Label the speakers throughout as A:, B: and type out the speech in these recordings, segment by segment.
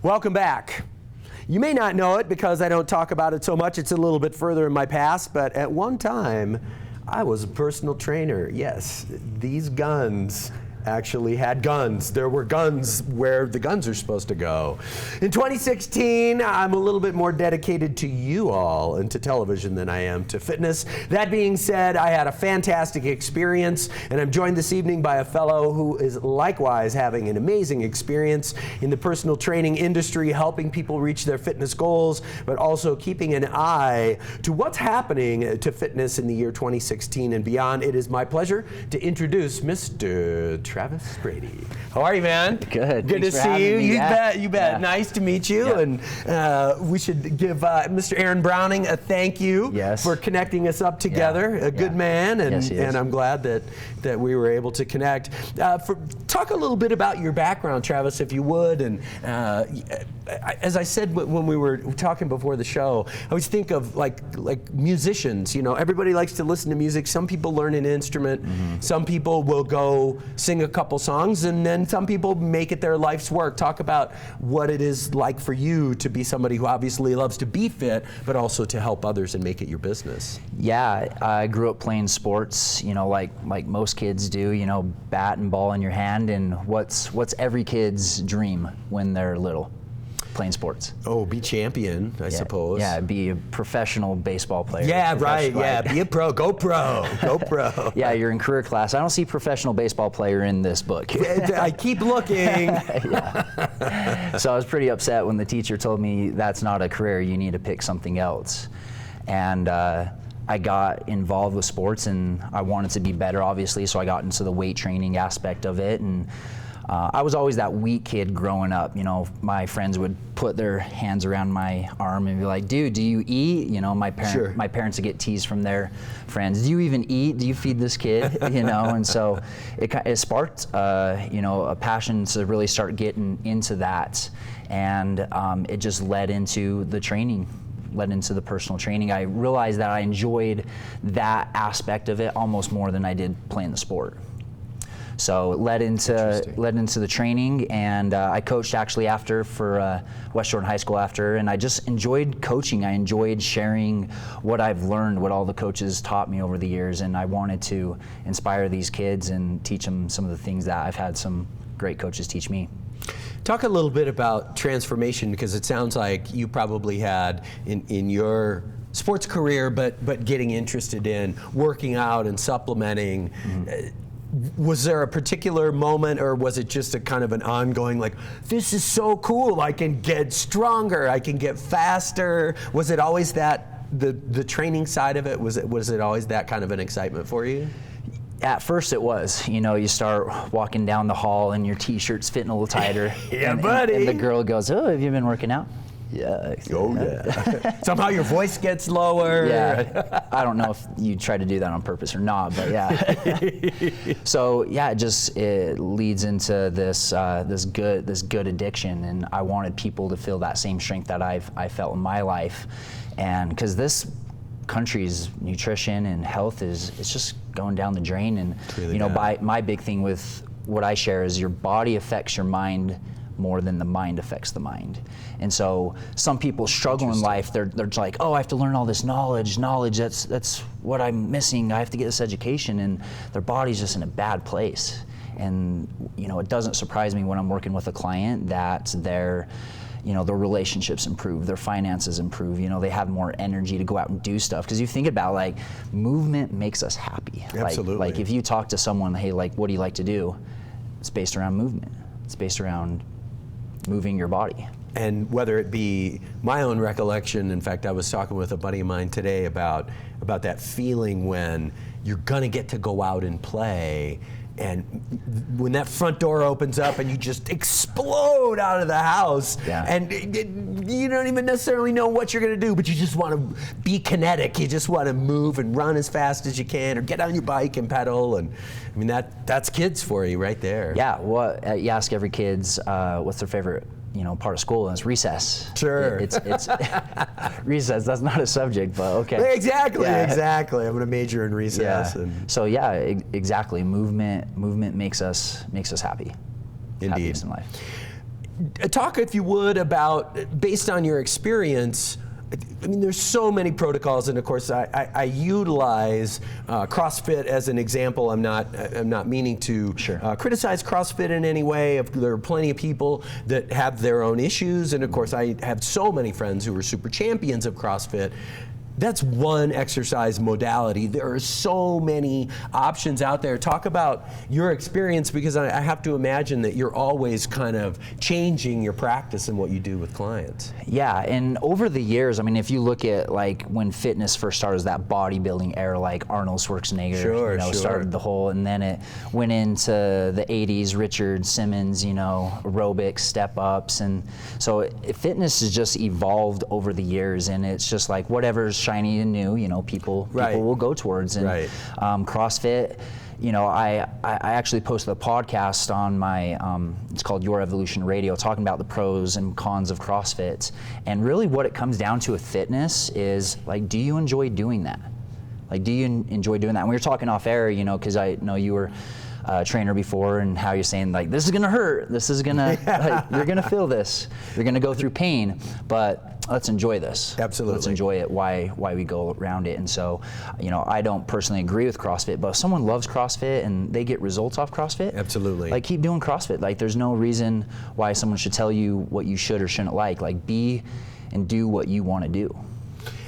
A: Welcome back. You may not know it because I don't talk about it so much. It's a little bit further in my past, but at one time, I was a personal trainer. Yes, these guns actually had guns. There were guns where the guns are supposed to go. In 2016, I'm a little bit more dedicated to you all and to television than I am to fitness. That being said, I had a fantastic experience, and I'm joined this evening by a fellow who is likewise having an amazing experience in the personal training industry, helping people reach their fitness goals, but also keeping an eye to what's happening to fitness in the year 2016 and beyond. It is my pleasure to introduce Mr. Travis Brady. How are you, man?
B: Good.
A: Good to see you. You bet. You bet. Yeah. Nice to meet you. Yeah. And we should give Mr. Aaron Browning a thank you for connecting us up together. A good man, and I'm glad that we were able to connect. Talk a little bit about your background, Travis, if you would. And as I said when we were talking before the show, I always think of like musicians. You know, everybody likes to listen to music. Some people learn an instrument. Mm-hmm. Some people will go sing a couple songs, and then some people make it their life's work. Talk about what it is like for you to be somebody who obviously loves to be fit, but also to help others and make it your business.
B: Yeah, I grew up playing sports, you know, like most kids do, you know, bat and ball in your hand, and what's every kid's dream when they're little? Playing sports.
A: Oh, be champion, I suppose.
B: Yeah, be a professional baseball player.
A: Yeah, right. Yeah, be a pro. Go pro. Go pro.
B: Yeah, you're in career class. I don't see professional baseball player in this book.
A: I keep looking.
B: Yeah. So I was pretty upset when the teacher told me that's not a career. You need to pick something else. And I got involved with sports, and I wanted to be better, obviously. So I got into the weight training aspect of it, and I was always that weak kid growing up. You know, my friends would put their hands around my arm and be like, "Dude, do you eat?" You know, my parents would get teased from their friends. "Do you even eat? Do you feed this kid?" You know, and so it sparked, you know, a passion to really start getting into that, and it just led into the training. Led into the personal training. I realized that I enjoyed that aspect of it almost more than I did playing the sport. So it led into the training, and I coached actually after for West Jordan High School after, and I just enjoyed coaching. I enjoyed sharing what I've learned, what all the coaches taught me over the years, and I wanted to inspire these kids and teach them some of the things that I've had some great coaches teach me.
A: Talk a little bit about transformation, because it sounds like you probably had in your sports career, but getting interested in working out and supplementing. Mm-hmm. Was there a particular moment, or was it just a kind of an ongoing, like, this is so cool, I can get stronger, I can get faster? Was it always that, the training side of it, was it always that kind of an excitement for you?
B: At first it was. You know, you start walking down the hall and your t-shirt's fitting a little tighter.
A: Yeah, buddy.
B: And the girl goes, "Oh, have you been working out?" Yeah.
A: Oh, yeah. Somehow your voice gets lower.
B: Yeah. I don't know if you try to do that on purpose or not, but yeah. So yeah, it leads into this good addiction, and I wanted people to feel that same strength that I felt in my life, and because this country's nutrition and health it's just going down the drain, and really, you know, my big thing with what I share is your body affects your mind more than the mind affects the mind. And so some people struggle in life, they're like, "Oh, I have to learn all this knowledge, that's what I'm missing, I have to get this education," and their body's just in a bad place. And you know, it doesn't surprise me when I'm working with a client that their relationships improve, their finances improve, you know, they have more energy to go out and do stuff. Because you think about, like, movement makes us happy.
A: Absolutely.
B: Like if you talk to someone, "Hey, like, what do you like to do?" It's based around movement. It's based around moving your body.
A: And whether it be my own recollection, in fact, I was talking with a buddy of mine today about that feeling when you're gonna get to go out and play, and when that front door opens up and you just explode out of the house, and you don't even necessarily know what you're gonna do, but you just wanna be kinetic, you just wanna move and run as fast as you can, or get on your bike and pedal, and I mean, that's kids for you right there.
B: Yeah, well, you ask every kid's what's their favorite part of school, and it's recess.
A: Sure.
B: It's recess. That's not a subject, but okay.
A: Exactly. I'm gonna major in recess.
B: Yeah. So yeah, exactly. Movement makes us happy.
A: Indeed.
B: Happiness in life.
A: Talk, if you would, about, based on your experience, I mean, there's so many protocols, and of course, I utilize CrossFit as an example. I'm not meaning to criticize CrossFit in any way. There are plenty of people that have their own issues, and of course, I have so many friends who are super champions of CrossFit. That's one exercise modality. There are so many options out there. Talk about your experience, because I have to imagine that you're always kind of changing your practice and what you do with clients.
B: Yeah, and over the years, I mean, if you look at like when fitness first started, that bodybuilding era, like Arnold Schwarzenegger, started the whole, and then it went into the 80s, Richard Simmons, aerobics, step-ups, and so fitness has just evolved over the years, and it's just like whatever's shiny and new, people will go towards. And CrossFit, I actually posted a podcast on my, it's called Your Evolution Radio, talking about the pros and cons of CrossFit. And really what it comes down to with fitness is, like, do you enjoy doing that? Like, do you enjoy doing that? And we were talking off air, because I know you were a trainer before, and how you're saying, like, this is gonna hurt, this is gonna, like, you're gonna feel this, you're gonna go through pain, but let's enjoy this.
A: Absolutely.
B: Let's enjoy it, why we go around it. And so, I don't personally agree with CrossFit, but if someone loves CrossFit and they get results off CrossFit,
A: absolutely,
B: like, keep doing CrossFit. Like, there's no reason why someone should tell you what you should or shouldn't like. Like, be and do what you want to do.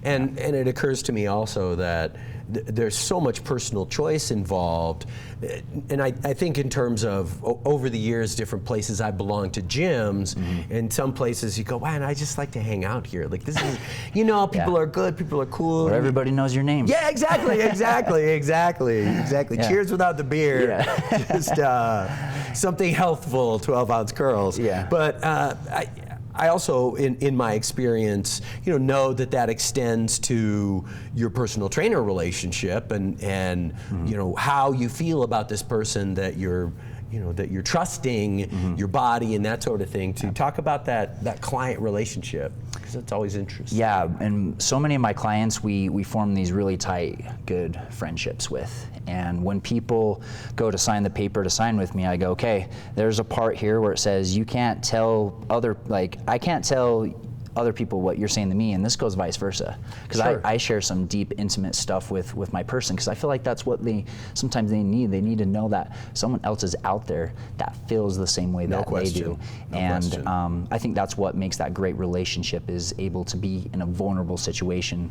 A: And it occurs to me also that there's so much personal choice involved, and I think in terms of over the years, different places I belong to gyms, and some places you go, man, I just like to hang out here. Like, this is, people are good, people are cool.
B: Where everybody knows your name.
A: Yeah, exactly. Yeah. Cheers without the beer. Yeah. Just something healthful, 12-ounce curls.
B: Yeah.
A: But I also, in my experience, know that extends to your personal trainer relationship, and how you feel about this person that you're trusting, your body and that sort of thing. To talk about that client relationship, because it's always interesting.
B: Yeah, and so many of my clients, we form these really tight, good friendships with. And when people go to sign the paper to sign with me, I go, okay, there's a part here where it says you can't tell I can't tell other people what you're saying to me, and this goes vice versa. Because I share some deep, intimate stuff with my person, because I feel like that's what sometimes they need. They need to know that someone else is out there that feels the same way that they do. I think that's what makes that great relationship, is able to be in a vulnerable situation.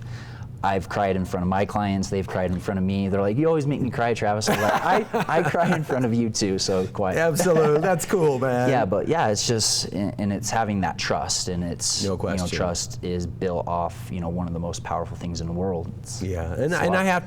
B: I've cried in front of my clients, they've cried in front of me.Ey're like, you always make me cry, Travis. I'm like, I cry in front of you too, so quite.
A: Absolutely, that's cool, man.
B: Yeah, but yeah, it's just, and it's having that trust, and it's,
A: no question.
B: Trust is built off, one of the most powerful things in the world.
A: And I have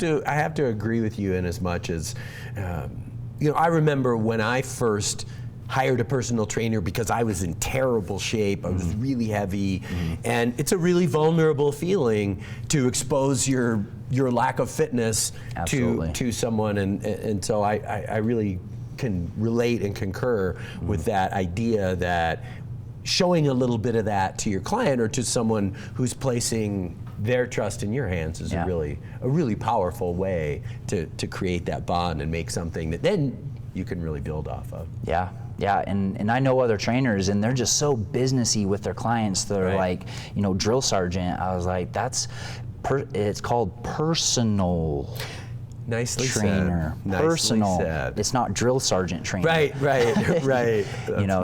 A: to agree with you in as much as, I remember when I first hired a personal trainer, because I was in terrible shape. I was really heavy, and it's a really vulnerable feeling to expose your lack of fitness to someone, and so I really can relate and concur with that idea that showing a little bit of that to your client or to someone who's placing their trust in your hands is a really powerful way to create that bond and make something that then you can really build off of.
B: Yeah, and I know other trainers, and they're just so businessy with their clients. They're like, drill sergeant. I was like, it's called personal.
A: Nicely
B: trainer.
A: Said.
B: Personal.
A: Nicely said.
B: It's not drill sergeant training.
A: Right.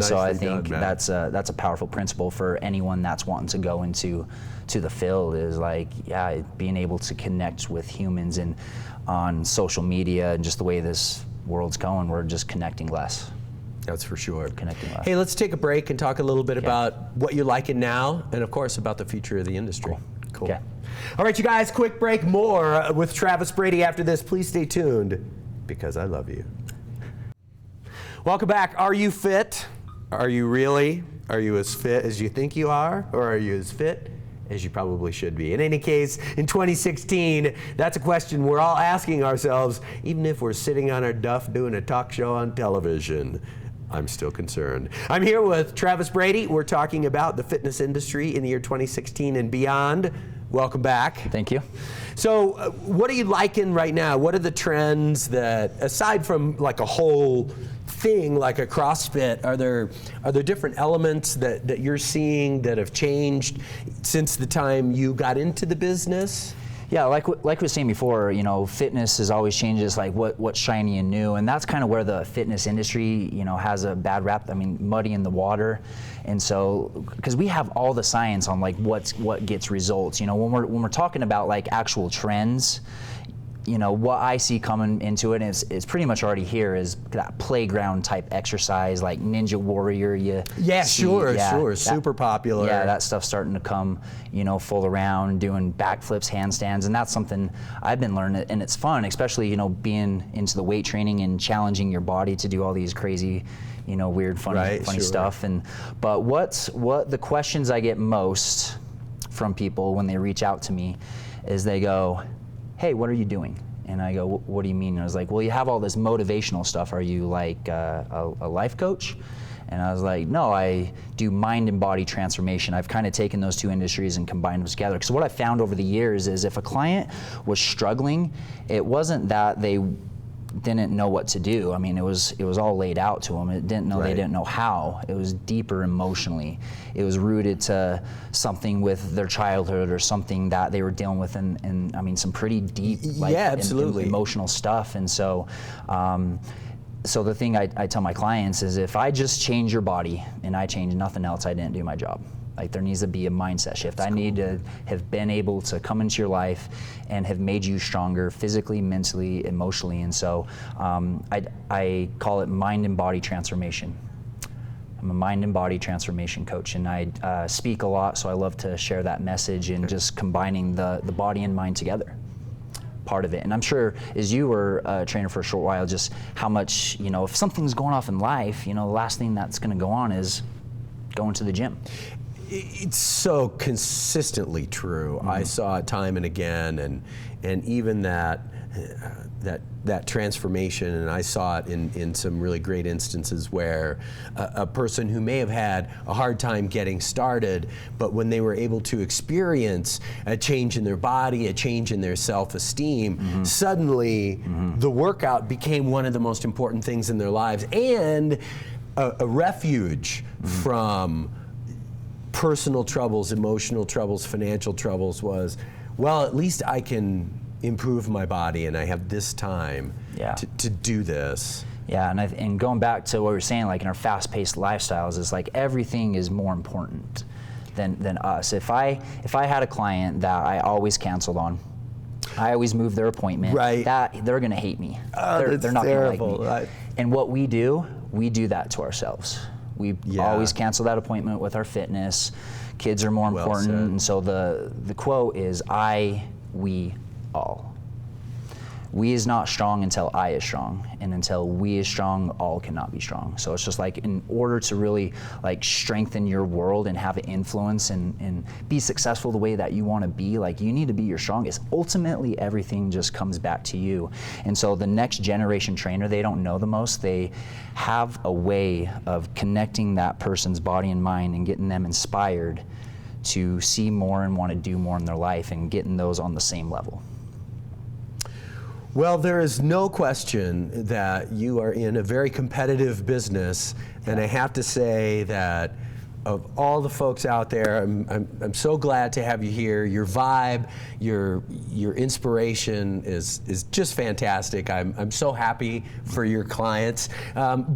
B: So I think that's a powerful principle for anyone that's wanting to go into the field, is like, being able to connect with humans, and on social media and just the way this world's going, we're just connecting less.
A: That's for sure.
B: Connecting less.
A: Hey, let's take a break and talk a little bit about what you're liking now, and of course about the future of the industry. Cool.
B: Okay.
A: All right, you guys, quick break. More with Travis Brady after this. Please stay tuned, because I love you. Welcome back. Are you fit? Are you really? Are you as fit as you think you are? Or are you as fit as you probably should be? In any case, in 2016, that's a question we're all asking ourselves, even if we're sitting on our duff doing a talk show on television. I'm still concerned. I'm here with Travis Brady. We're talking about the fitness industry in the year 2016 and beyond. Welcome back.
B: Thank you.
A: So what are you liking right now? What are the trends that, aside from like a whole thing like a CrossFit, are there different elements that you're seeing that have changed since the time you got into the business?
B: Yeah, like we were saying before, you know, fitness is always changes, like what's shiny and new, and that's kind of where the fitness industry, you know, has a bad rap. I mean, muddy in the water, and so because we have all the science on like what gets results, you know, when we're talking about like actual trends. You know, what I see coming into it is pretty much already here is that playground type exercise, like Ninja Warrior.
A: Sure, super popular.
B: Yeah, that stuff's starting to come, you know, full around, doing backflips, handstands, and that's something I've been learning, and it's fun, especially, you know, being into the weight training and challenging your body to do all these crazy, you know, weird, funny stuff. But what the questions I get most from people when they reach out to me is they go, hey, what are you doing? And I go, what do you mean? And I was like, well, you have all this motivational stuff. Are you like a life coach? And I was like, no, I do mind and body transformation. I've kind of taken those two industries and combined them together. Because what I found over the years is if a client was struggling, it wasn't that they didn't know what to do. I mean, it was all laid out to them. It didn't know They didn't know how. It was deeper emotionally. It was rooted to something with their childhood or something that they were dealing with, and I mean, some pretty deep, like, emotional stuff. And so, so the thing I tell my clients is, if I just change your body and I change nothing else, I didn't do my job. Like, there needs to be a mindset shift. I need to have been able to come into your life and have made you stronger physically, mentally, emotionally. And so I call it mind and body transformation. I'm a mind and body transformation coach, and I speak a lot, so I love to share that message and just combining the body and mind together. Part of it. And I'm sure, as you were a trainer for a short while, just how much, you know, if something's going off in life, you know, the last thing that's going to go on is going to the gym.
A: It's so consistently true. I saw it time and again, and even that transformation, and I saw it in some really great instances where a person who may have had a hard time getting started, but when they were able to experience a change in their body, a change in their self-esteem, suddenly the workout became one of the most important things in their lives, and a refuge from personal troubles, emotional troubles, financial troubles. Was, well, at least I can improve my body, and I have this time to do this.
B: Yeah, and going back to what we were saying, like in our fast-paced lifestyles, is like everything is more important than us. If I had a client that I always canceled on, I always moved their appointment, that they're gonna hate me. They're not
A: terrible.
B: Gonna like me. And what we do that to ourselves. We always cancel that appointment with our fitness. Kids are more important, and so the quote is we, all. We is not strong until I is strong, and until we is strong, all cannot be strong. So it's just like, in order to really like strengthen your world and have an influence and be successful the way that you want to be, like, you need to be your strongest. Ultimately, everything just comes back to you. And so the next generation trainer, they don't know the most. They have a way of connecting that person's body and mind and getting them inspired to see more and want to do more in their life, and getting those on the same level.
A: Well, there is no question that you are in a very competitive business, and I have to say that of all the folks out there, I'm so glad to have you here. Your vibe, your inspiration is just fantastic. I'm so happy for your clients.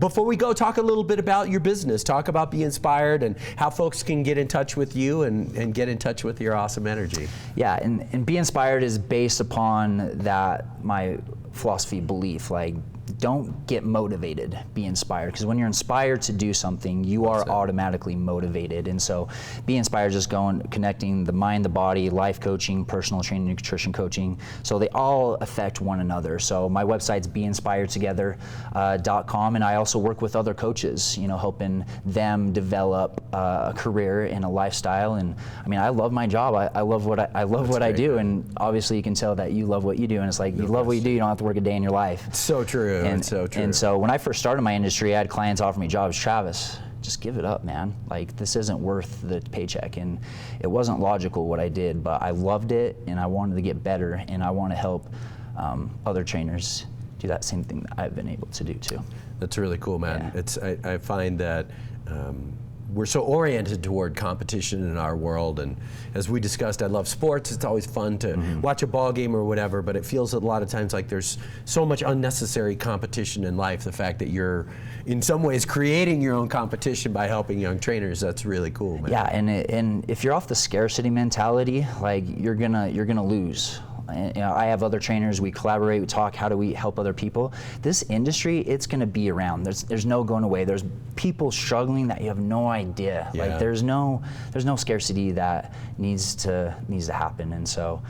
A: Before we go, talk a little bit about your business. Talk about Be Inspired and how folks can get in touch with you and get in touch with your awesome energy.
B: Yeah, and Be Inspired is based upon that, my philosophy, belief, like, don't get motivated, be inspired. Because when you're inspired to do something, you are automatically motivated. And so Be Inspired is connecting the mind, the body, life coaching, personal training, nutrition coaching. So they all affect one another. So my website's beinspiredtogether.com, and I also work with other coaches, you know, helping them develop a career and a lifestyle. And I mean, I love my job. I love what I do. And obviously you can tell that you love what you do. And it's like, you love what you do, you don't have to work a day in your life.
A: It's so true.
B: And,
A: it's so true.
B: And so when I first started my industry, I had clients offer me jobs. Travis, just give it up, man. Like, this isn't worth the paycheck. And it wasn't logical what I did, but I loved it, and I wanted to get better, and I want to help other trainers do that same thing that I've been able to do too.
A: That's really cool, man.
B: Yeah.
A: I find that we're so oriented toward competition in our world, and as we discussed, I love sports. It's always fun to watch a ball game or whatever, but it feels a lot of times like there's so much unnecessary competition in life. The fact that you're in some ways creating your own competition by helping young trainers, that's really cool, man.
B: Yeah, and if you're off the scarcity mentality, like, you're gonna lose. You know, I have other trainers, we collaborate, we talk, how do we help other people? This industry, it's gonna be around. There's no going away. There's people struggling that you have no idea.
A: Yeah.
B: Like, there's no scarcity that needs to happen. And so,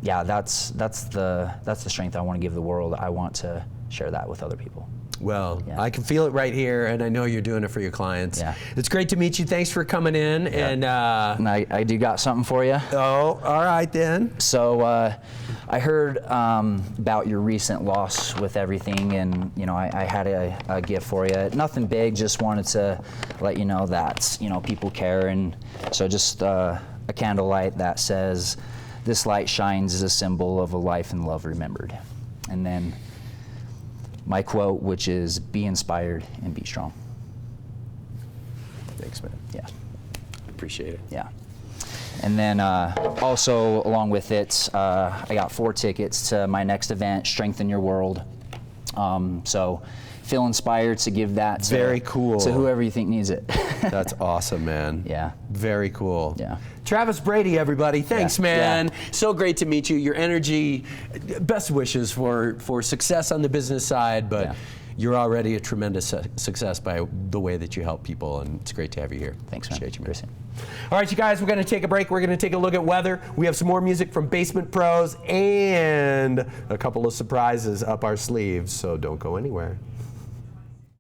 B: yeah, that's the strength I want to give the world. I want to share that with other people.
A: Well,
B: Yeah.
A: I can feel it right here, and I know you're doing it for your clients.
B: Yeah.
A: It's great to meet you. Thanks for coming in.
B: Yeah.
A: And
B: I do got something for you.
A: oh, all right then.
B: So I heard about your recent loss with everything, and you know, I had a gift for you. Nothing big, just wanted to let you know that, you know, people care. And so just a candlelight that says, "This light shines as a symbol of a life and love remembered." And then my quote, which is, "Be inspired and be strong."
A: Thanks, man.
B: Yeah.
A: Appreciate it.
B: Yeah. And then also along with it, I got 4 tickets to my next event, Strengthen Your World. So feel inspired to give that to,
A: Very cool.
B: to whoever you think needs it.
A: That's awesome, man.
B: Yeah.
A: Very cool.
B: Yeah.
A: Travis Brady, everybody. Thanks,
B: Yeah.
A: man.
B: Yeah.
A: So great to meet you. Your energy, best wishes for success on the business side, but
B: Yeah.
A: you're already a tremendous success by the way that you help people, and it's great to have you here.
B: Thanks, man.
A: Appreciate you, man.
B: Appreciate
A: All right, you guys, we're going to take a break. We're going to take a look at weather. We have some more music from Basement Pros and a couple of surprises up our sleeves, so don't go anywhere.